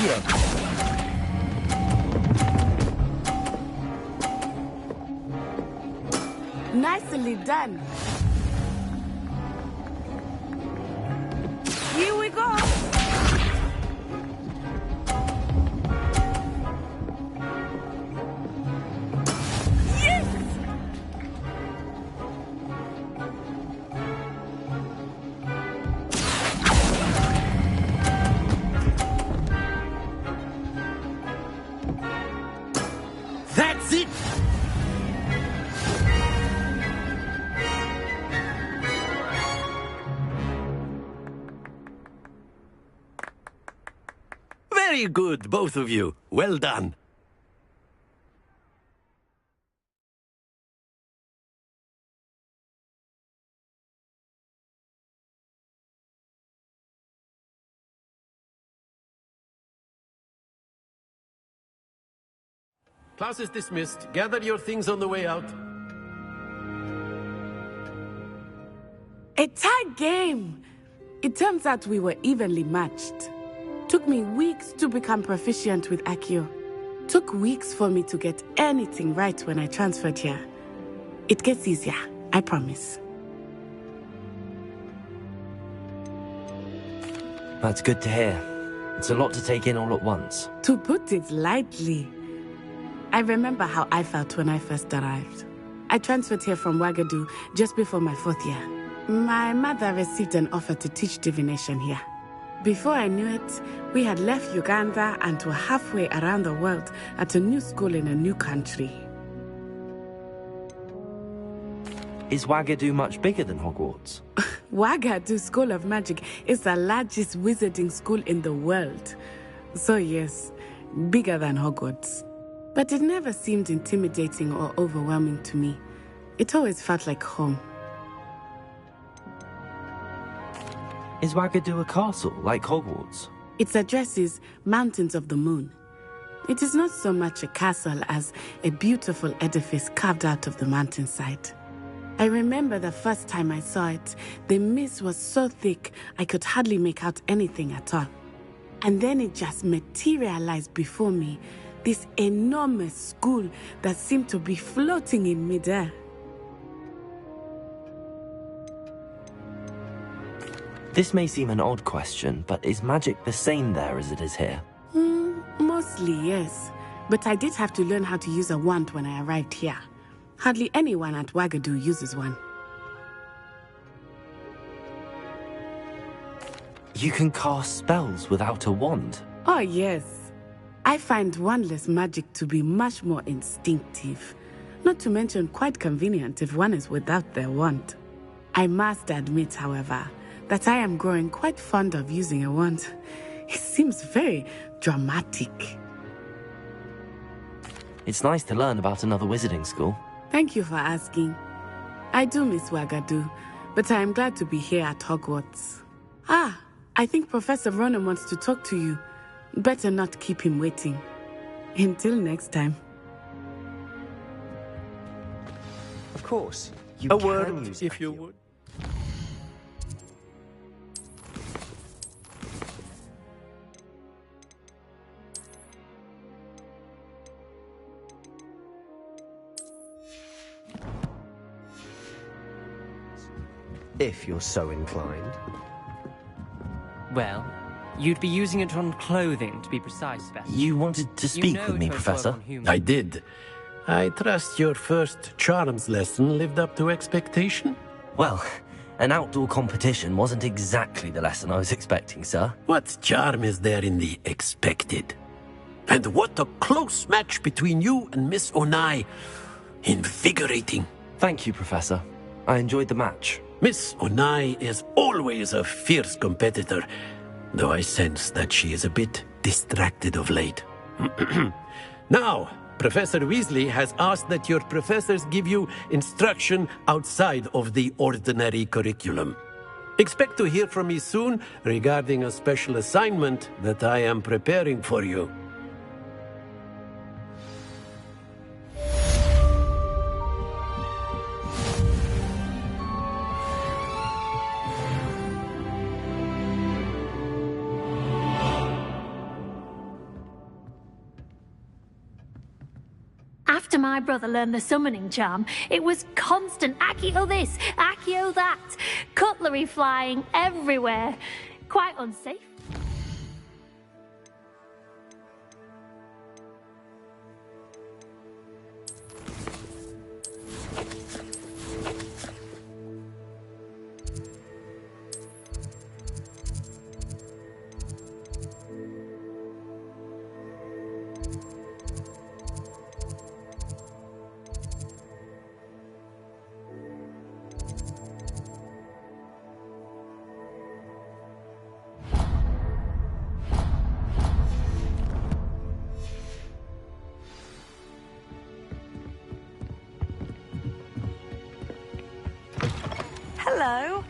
Accio. Nicely done. Here we go. Yes! That's it! Very good, both of you. Well done. Class is dismissed. Gather your things on the way out. A tight game. It turns out we were evenly matched. Took me weeks to become proficient with Accio. Took weeks for me to get anything right when I transferred here. It gets easier, I promise. That's good to hear. It's a lot to take in all at once. To put it lightly, I remember how I felt when I first arrived. I transferred here from Ouagadougou just before my 4th year. My mother received an offer to teach divination here. Before I knew it, we had left Uganda and were halfway around the world at a new school in a new country. Is Ouagadougou much bigger than Hogwarts? Ouagadougou School of Magic is the largest wizarding school in the world. So yes, bigger than Hogwarts. But it never seemed intimidating or overwhelming to me. It always felt like home. Is Ouagadougou a castle, like Hogwarts? Its address is Mountains of the Moon. It is not so much a castle as a beautiful edifice carved out of the mountainside. I remember the first time I saw it, the mist was so thick I could hardly make out anything at all. And then it just materialized before me, this enormous school that seemed to be floating in midair. This may seem an odd question, but is magic the same there as it is here? Mostly, yes. But I did have to learn how to use a wand when I arrived here. Hardly anyone at Ouagadougou uses one. You can cast spells without a wand? Oh, yes. I find wandless magic to be much more instinctive. Not to mention quite convenient if one is without their wand. I must admit, however, that I am growing quite fond of using a wand. It seems very dramatic. It's nice to learn about another wizarding school. Thank you for asking. I do miss Ouagadougou, but I am glad to be here at Hogwarts. I think Professor Ronan wants to talk to you. Better not keep him waiting. Until next time. Of course. A word, if you would. If you're so inclined. Well, you'd be using it on clothing, to be precise, Beth. You wanted to speak with me, Professor? I did. I trust your first charms lesson lived up to expectation? Well, an outdoor competition wasn't exactly the lesson I was expecting, sir. What charm is there in the expected? And what a close match between you and Miss Onai. Invigorating. Thank you, Professor. I enjoyed the match. Miss Onai is always a fierce competitor, though I sense that she is a bit distracted of late. Now, Professor Weasley has asked that your professors give you instruction outside of the ordinary curriculum. Expect to hear from me soon regarding a special assignment that I am preparing for you. my brother learned the summoning charm, it was constant Accio this, Accio that, cutlery flying everywhere. Quite unsafe. Hello.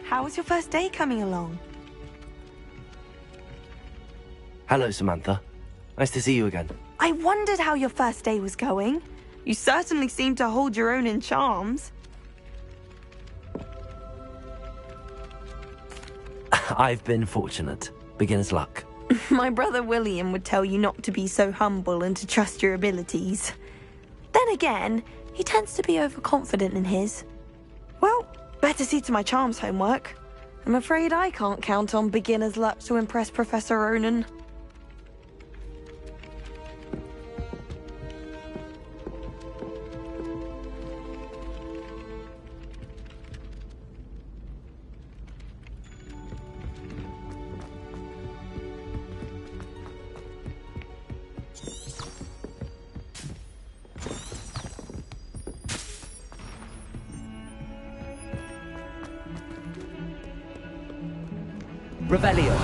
How was your first day coming along? Hello, Samantha. Nice to see you again. I wondered how your first day was going. You certainly seem to hold your own in charms. I've been fortunate. Beginner's luck. My brother William would tell you not to be so humble and to trust your abilities. Then again, he tends to be overconfident in his. Well, better see to my charms homework. I'm afraid I can't count on beginner's luck to impress Professor Ronan. Revelio.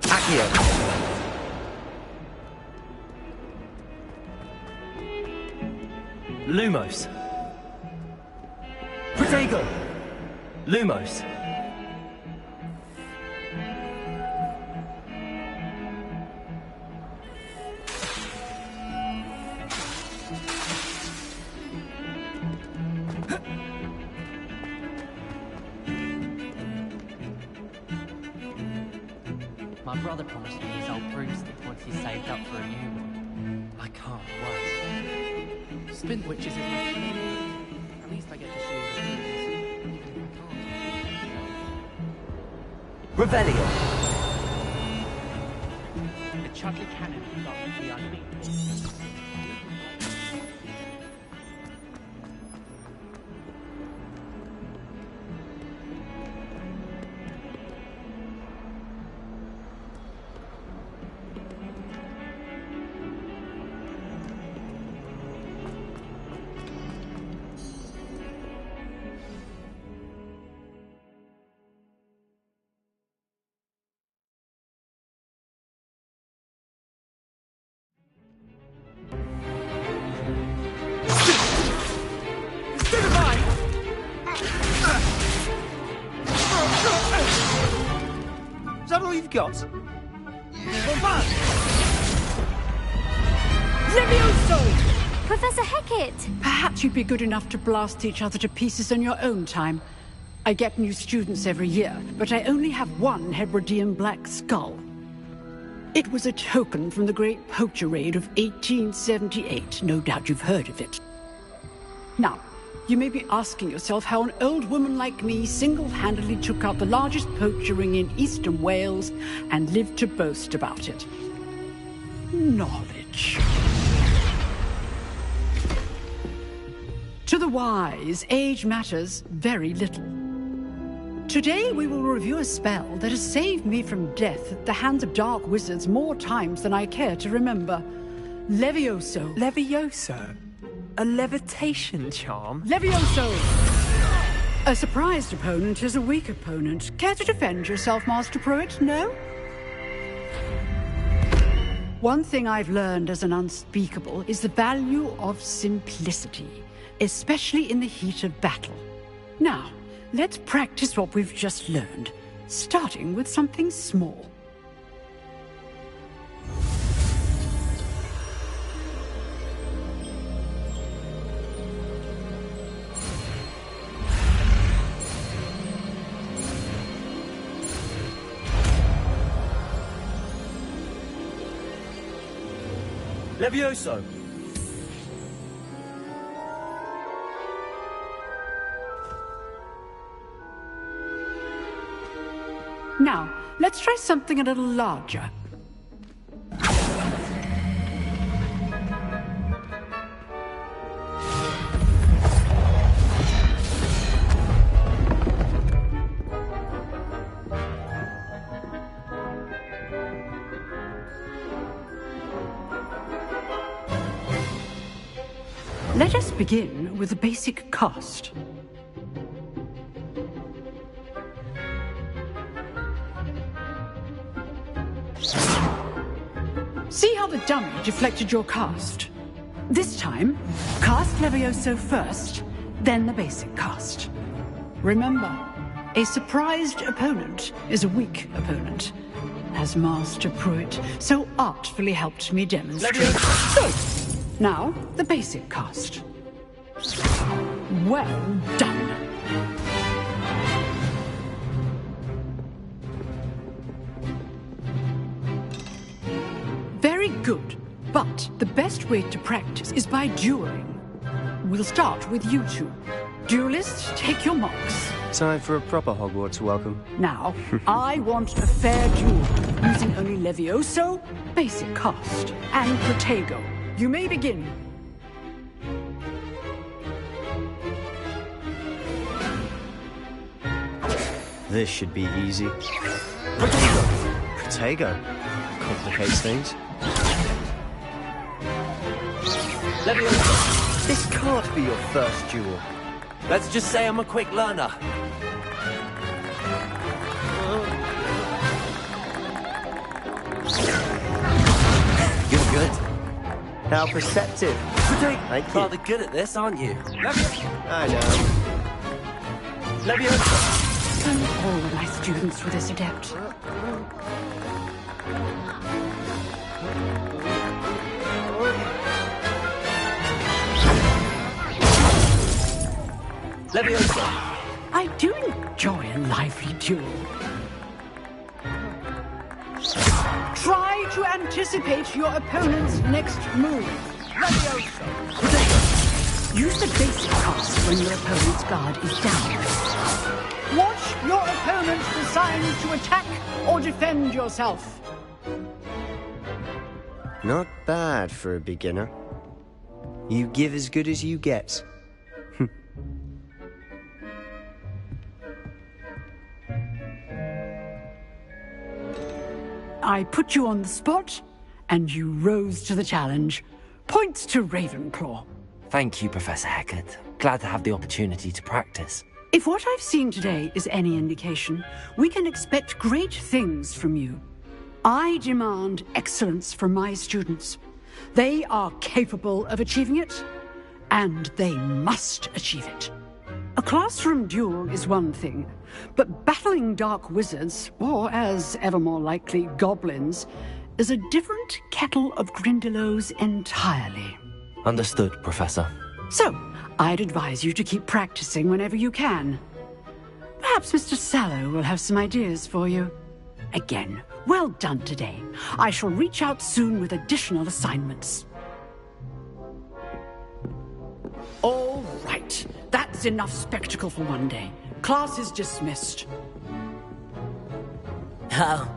Accio. Lumos. Protego. Lumos. My brother promised me his old broomstick once he's saved up for a new one. I can't wait. Spin witches is my favourite. At least I get to see all the movies, even if I can't. Revelio. The Chudley Cannon got the unbeatable. Is that all you've got? Levioso! Professor Hecat! Perhaps you'd be good enough to blast each other to pieces in your own time. I get new students every year, but I only have one Hebridean black skull. It was a token from the Great Poacher Raid of 1878. No doubt you've heard of it. Now, you may be asking yourself how an old woman like me single-handedly took out the largest poacher ring in eastern Wales and lived to boast about it. Knowledge. To the wise, age matters very little. Today we will review a spell that has saved me from death at the hands of dark wizards more times than I care to remember. Levioso. Levioso? A levitation charm? Levioso! A surprised opponent is a weak opponent. Care to defend yourself, Master Pruitt? No? One thing I've learned as an unspeakable is the value of simplicity, especially in the heat of battle. Now, let's practice what we've just learned, starting with something small. Levioso! Now, let's try something a little larger. Let us begin with the basic cast. See how the dummy deflected your cast? This time, cast Levioso first, then the basic cast. Remember, a surprised opponent is a weak opponent, as Master Pruitt so artfully helped me demonstrate. So, now, the basic cast. Well done. Very good, but the best way to practice is by dueling. We'll start with you two. Duelists, take your marks. Time for a proper Hogwarts welcome. Now, I want a fair duel, using only Levioso, basic cast, and Protego. You may begin. This should be easy. Protego. Complicates things. Levioso! This can't be your first duel. Let's just say I'm a quick learner. You're good. How perceptive. Thank you. Rather good at this, aren't you? I know. Levioso! All of my students were this adept. Levioso! I do enjoy a lively duel. Try to anticipate your opponent's next move. Levioso! Use the basic cast when your opponent's guard is down. Watch your opponent decide to attack or defend yourself. Not bad for a beginner. You give as good as you get. I put you on the spot, and you rose to the challenge. Points to Ravenclaw. Thank you, Professor Hecat. Glad to have the opportunity to practice. If what I've seen today is any indication, we can expect great things from you. I demand excellence from my students. They are capable of achieving it, and they must achieve it. A classroom duel is one thing, but battling dark wizards, or as ever more likely, goblins, is a different kettle of Grindylows entirely. Understood, Professor. So, I'd advise you to keep practicing whenever you can. Perhaps Mr. Sallow will have some ideas for you. Again, well done today. I shall reach out soon with additional assignments. All right. That's enough spectacle for one day. Class is dismissed. Oh,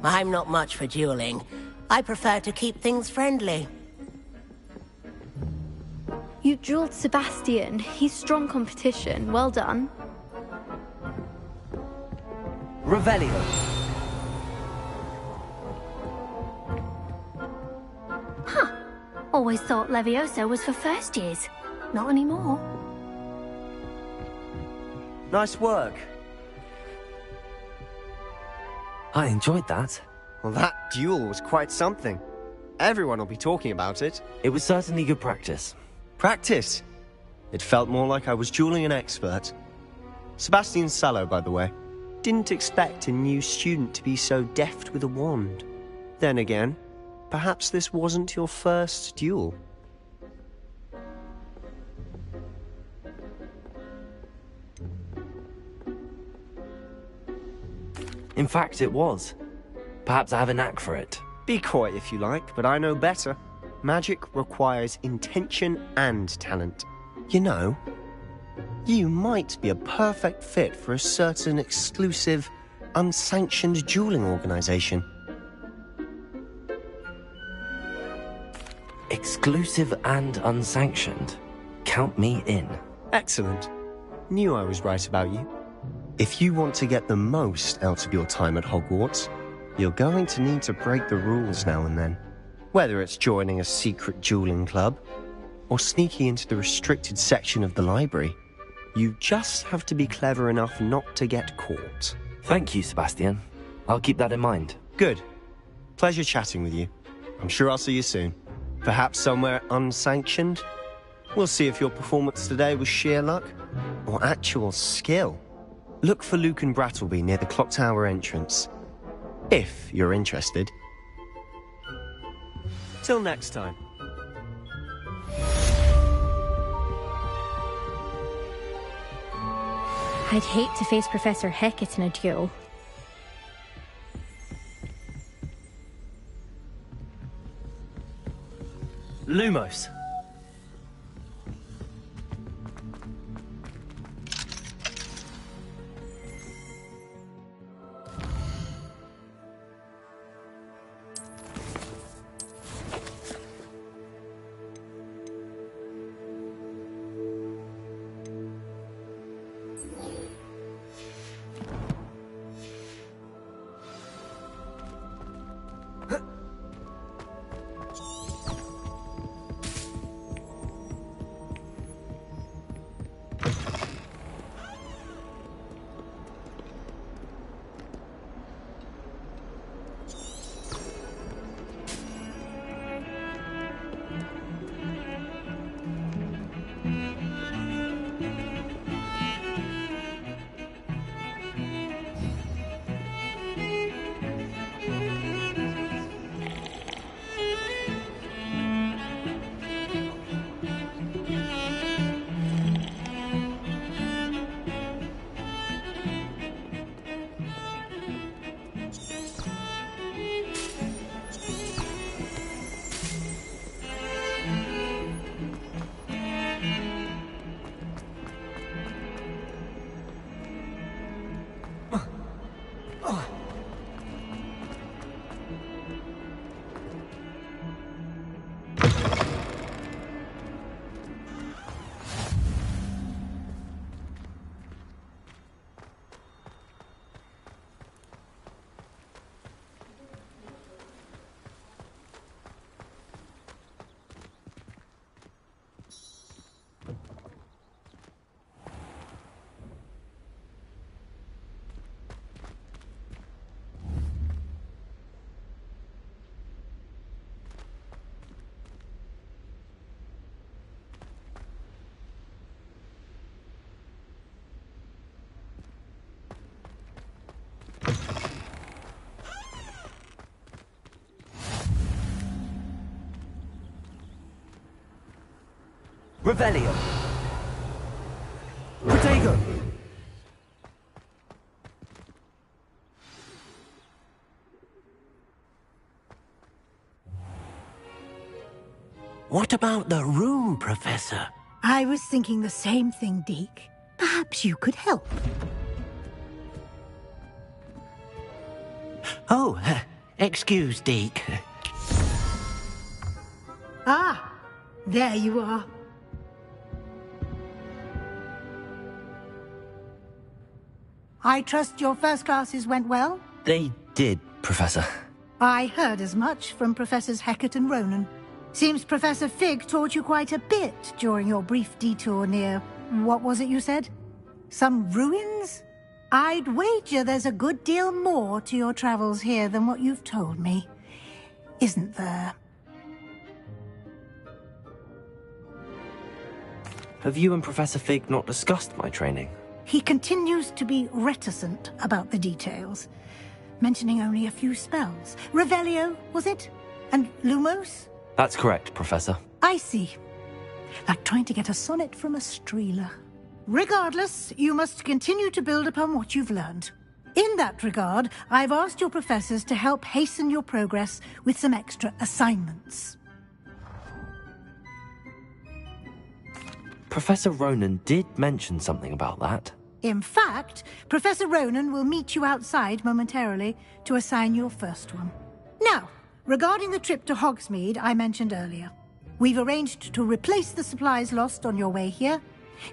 I'm not much for dueling. I prefer to keep things friendly. You dueled Sebastian. He's strong competition. Well done. Revelio. Huh. Always thought Levioso was for first years. Not anymore. Nice work. I enjoyed that. Well, that duel was quite something. Everyone will be talking about it. It was certainly good practice. Practice? It felt more like I was dueling an expert. Sebastian Sallow, by the way. Didn't expect a new student to be so deft with a wand. Then again, perhaps this wasn't your first duel. In fact, it was. Perhaps I have a knack for it. Be coy if you like, but I know better. magic requires intention and talent. You know, you might be a perfect fit for a certain exclusive, unsanctioned dueling organization. Exclusive and unsanctioned. Count me in. Excellent. Knew I was right about you. If you want to get the most out of your time at Hogwarts, you're going to need to break the rules now and then. Whether it's joining a secret dueling club, or sneaking into the restricted section of the library, you just have to be clever enough not to get caught. Thank you, Sebastian. I'll keep that in mind. Good. Pleasure chatting with you. I'm sure I'll see you soon. Perhaps somewhere unsanctioned? We'll see if your performance today was sheer luck or actual skill. Look for Luke and Brattleby near the clock tower entrance, if you're interested. Till next time. I'd hate to face Professor Hecat in a duel. Lumos. Revelio. Protego. What about the room, Professor? I was thinking the same thing, Deke. Perhaps you could help. Oh, excuse, Deke. Ah, there you are. I trust your first classes went well? They did, Professor. I heard as much from Professors Hecat and Ronan. Seems Professor Fig taught you quite a bit during your brief detour near... what was it you said? Some ruins? I'd wager there's a good deal more to your travels here than what you've told me. Isn't there? Have you and Professor Fig not discussed my training? He continues to be reticent about the details, mentioning only a few spells. Revelio, was it? And Lumos? That's correct, Professor. I see. Like trying to get a sonnet from a streeler. Regardless, you must continue to build upon what you've learned. In that regard, I've asked your professors to help hasten your progress with some extra assignments. Professor Ronan did mention something about that. In fact, Professor Ronan will meet you outside momentarily to assign your first one. Now, regarding the trip to Hogsmeade I mentioned earlier, we've arranged to replace the supplies lost on your way here,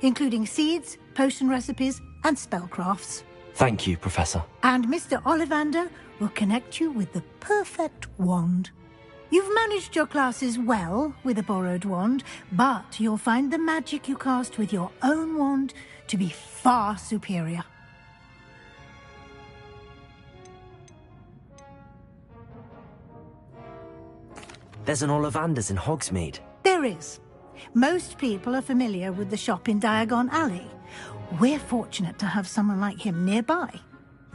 including seeds, potion recipes, and spellcrafts. Thank you, Professor. And Mr. Ollivander will connect you with the perfect wand. You've managed your classes well with a borrowed wand, but you'll find the magic you cast with your own wand to be far superior. There's an Ollivander's in Hogsmeade. There is. Most people are familiar with the shop in Diagon Alley. We're fortunate to have someone like him nearby.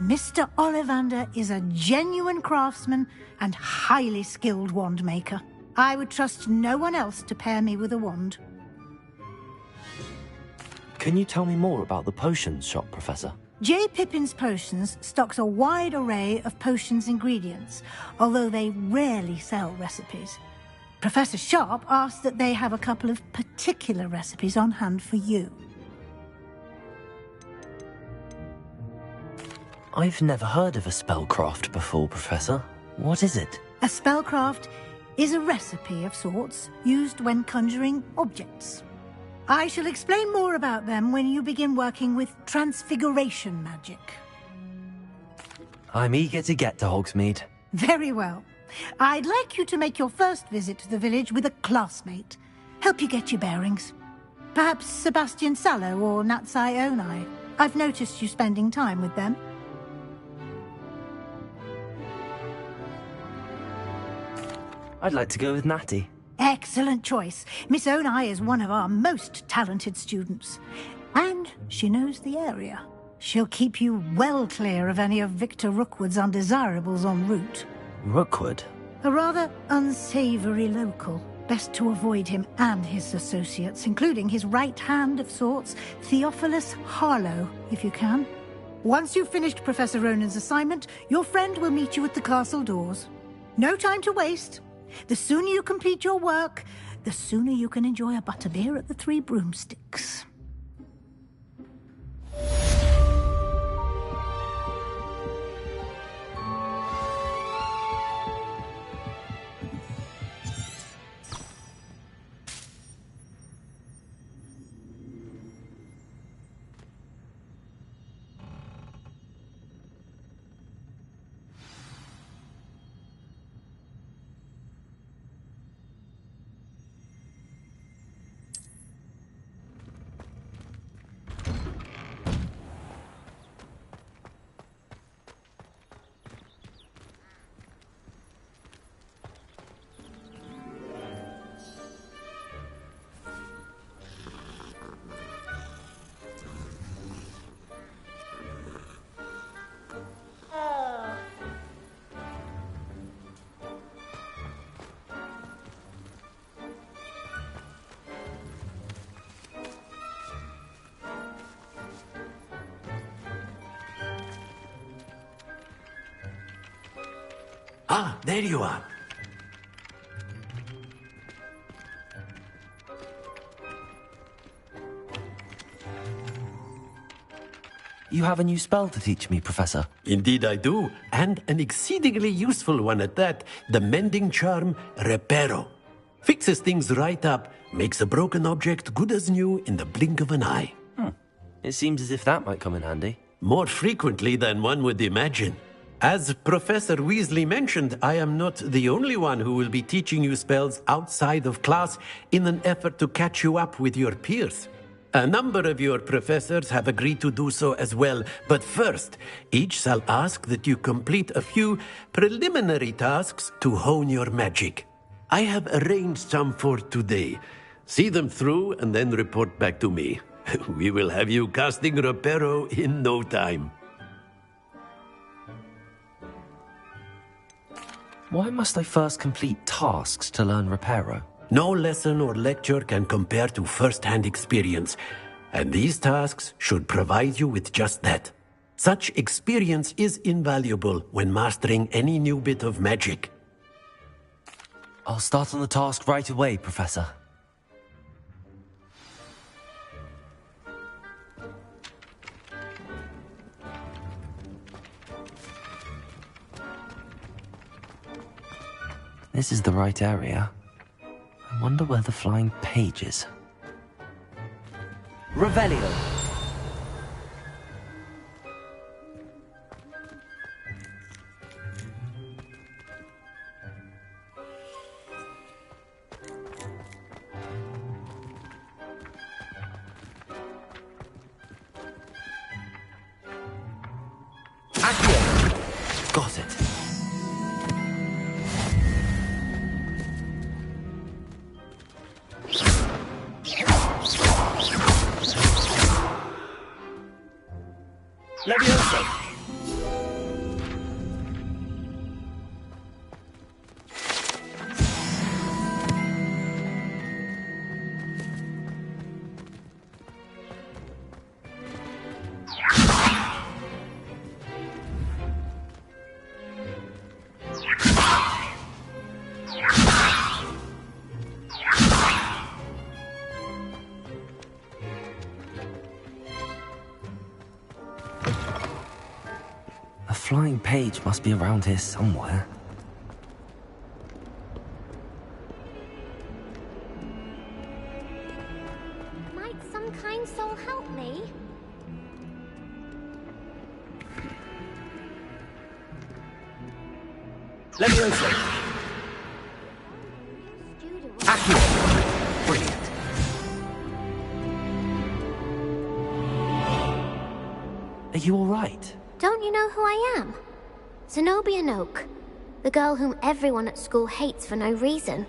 Mr. Ollivander is a genuine craftsman and highly skilled wand maker. I would trust no one else to pair me with a wand. Can you tell me more about the potions shop, Professor? J. Pippin's Potions stocks a wide array of potions ingredients, although they rarely sell recipes. Professor Sharp asked that they have a couple of particular recipes on hand for you. I've never heard of a spellcraft before, Professor. What is it? A spellcraft is a recipe of sorts used when conjuring objects. I shall explain more about them when you begin working with transfiguration magic. I'm eager to get to Hogsmeade. Very well. I'd like you to make your first visit to the village with a classmate. Help you get your bearings. Perhaps Sebastian Sallow or Natsai Onai. I've noticed you spending time with them. I'd like to go with Natty. Excellent choice. Miss Onai is one of our most talented students. And she knows the area. She'll keep you well clear of any of Victor Rookwood's undesirables en route. Rookwood? A rather unsavory local. Best to avoid him and his associates, including his right hand of sorts, Theophilus Harlow, if you can. Once you've finished Professor Ronan's assignment, your friend will meet you at the castle doors. No time to waste. The sooner you complete your work, the sooner you can enjoy a butterbeer at the Three Broomsticks. Ah, there you are. You have a new spell to teach me, Professor. Indeed I do, and an exceedingly useful one at that. The mending charm, Reparo. Fixes things right up, makes a broken object good as new in the blink of an eye. It seems as if that might come in handy. More frequently than one would imagine. As Professor Weasley mentioned, I am not the only one who will be teaching you spells outside of class in an effort to catch you up with your peers. A number of your professors have agreed to do so as well, but first, each shall ask that you complete a few preliminary tasks to hone your magic. I have arranged some for today. See them through and then report back to me. We will have you casting Reparo in no time. Why must I first complete tasks to learn Reparo? No lesson or lecture can compare to first-hand experience, and these tasks should provide you with just that. Such experience is invaluable when mastering any new bit of magic. I'll start on the task right away, Professor. This is the right area. I wonder where the flying page is. Revelio! Got it. Leviosa. A flying page must be around here somewhere. Might some kind soul help me? Leviosa. Accurate. Brilliant. Are you all right? Don't you know who I am? Zenobia Noak, the girl whom everyone at school hates for no reason.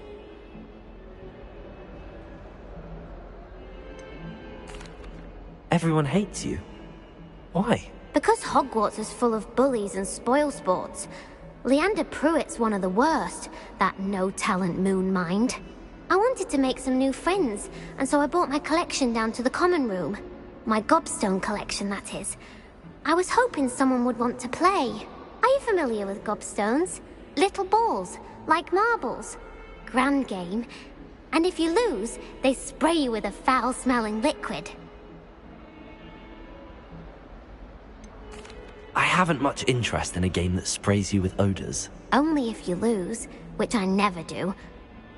Everyone hates you. Why? Because Hogwarts is full of bullies and spoilsports. Leander Pruitt's one of the worst, that no-talent moon mind. I wanted to make some new friends, and so I brought my collection down to the common room. My gobstone collection, that is. I was hoping someone would want to play. Are you familiar with gobstones? Little balls, like marbles. Grand game. And if you lose, they spray you with a foul-smelling liquid. I haven't much interest in a game that sprays you with odors. Only if you lose, which I never do.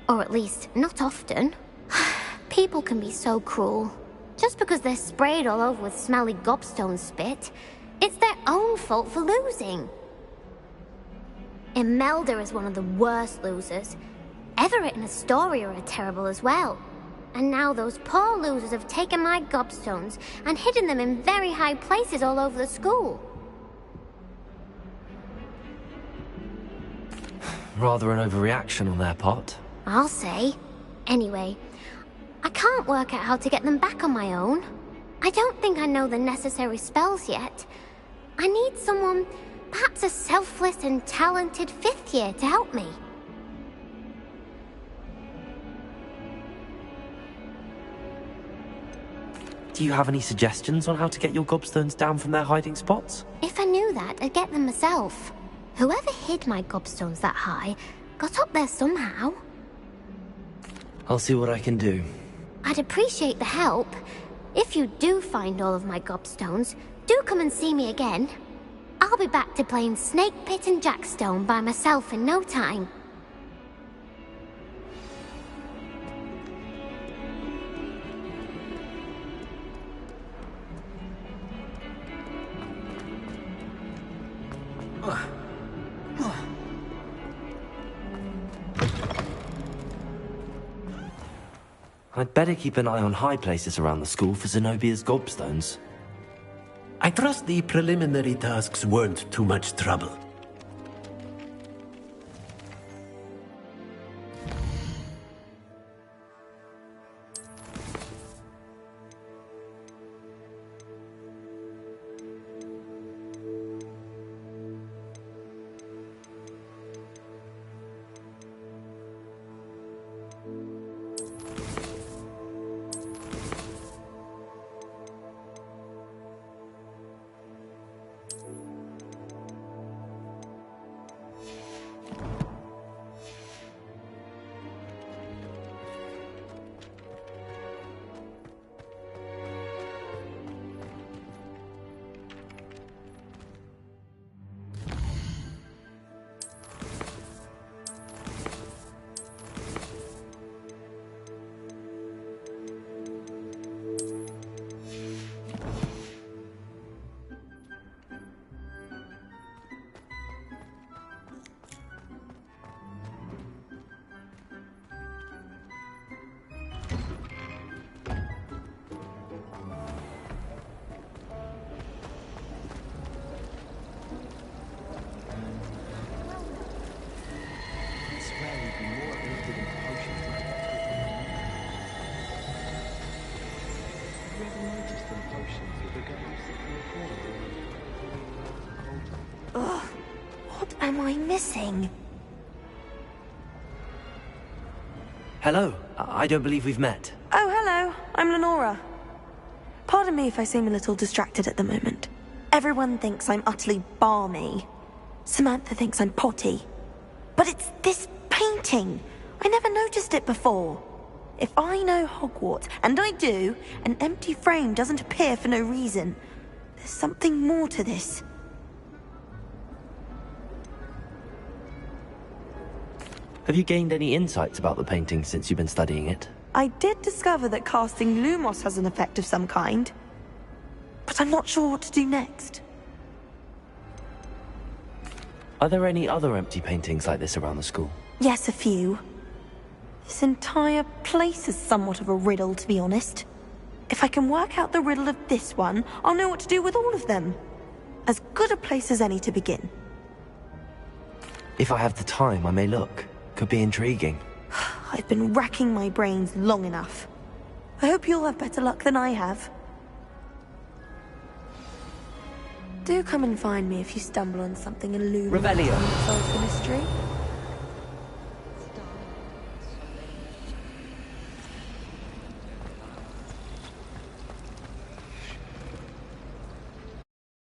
Or at least, not often. People can be so cruel. Just because they're sprayed all over with smelly gobstone spit, it's their own fault for losing. Imelda is one of the worst losers. Everett and Astoria are terrible as well. And now those poor losers have taken my gobstones and hidden them in very high places all over the school. Rather an overreaction on their part. I'll say. Anyway, I can't work out how to get them back on my own. I don't think I know the necessary spells yet. I need someone, perhaps a selfless and talented 5th year to help me. Do you have any suggestions on how to get your gobstones down from their hiding spots? If I knew that, I'd get them myself. Whoever hid my gobstones that high got up there somehow. I'll see what I can do. I'd appreciate the help. If you do find all of my gobstones, do come and see me again. I'll be back to playing Snake Pit and Jackstone by myself in no time. I'd better keep an eye on high places around the school for Zenobia's gobstones. I trust the preliminary tasks weren't too much trouble. am I missing? Hello. I don't believe we've met. Oh, hello. I'm Lenora. Pardon me if I seem a little distracted at the moment. Everyone thinks I'm utterly balmy. Samantha thinks I'm potty. But it's this painting. I never noticed it before. If I know Hogwarts, and I do, an empty frame doesn't appear for no reason. There's something more to this. Have you gained any insights about the painting since you've been studying it? I did discover that casting Lumos has an effect of some kind. But I'm not sure what to do next. Are there any other empty paintings like this around the school? Yes, a few. This entire place is somewhat of a riddle, to be honest. If I can work out the riddle of this one, I'll know what to do with all of them. As good a place as any to begin. If I have the time, I may look. Could be intriguing. I've been racking my brains long enough. I hope you'll have better luck than I have. Do come and find me if you stumble on something illuminating Revelio. that solves the mystery.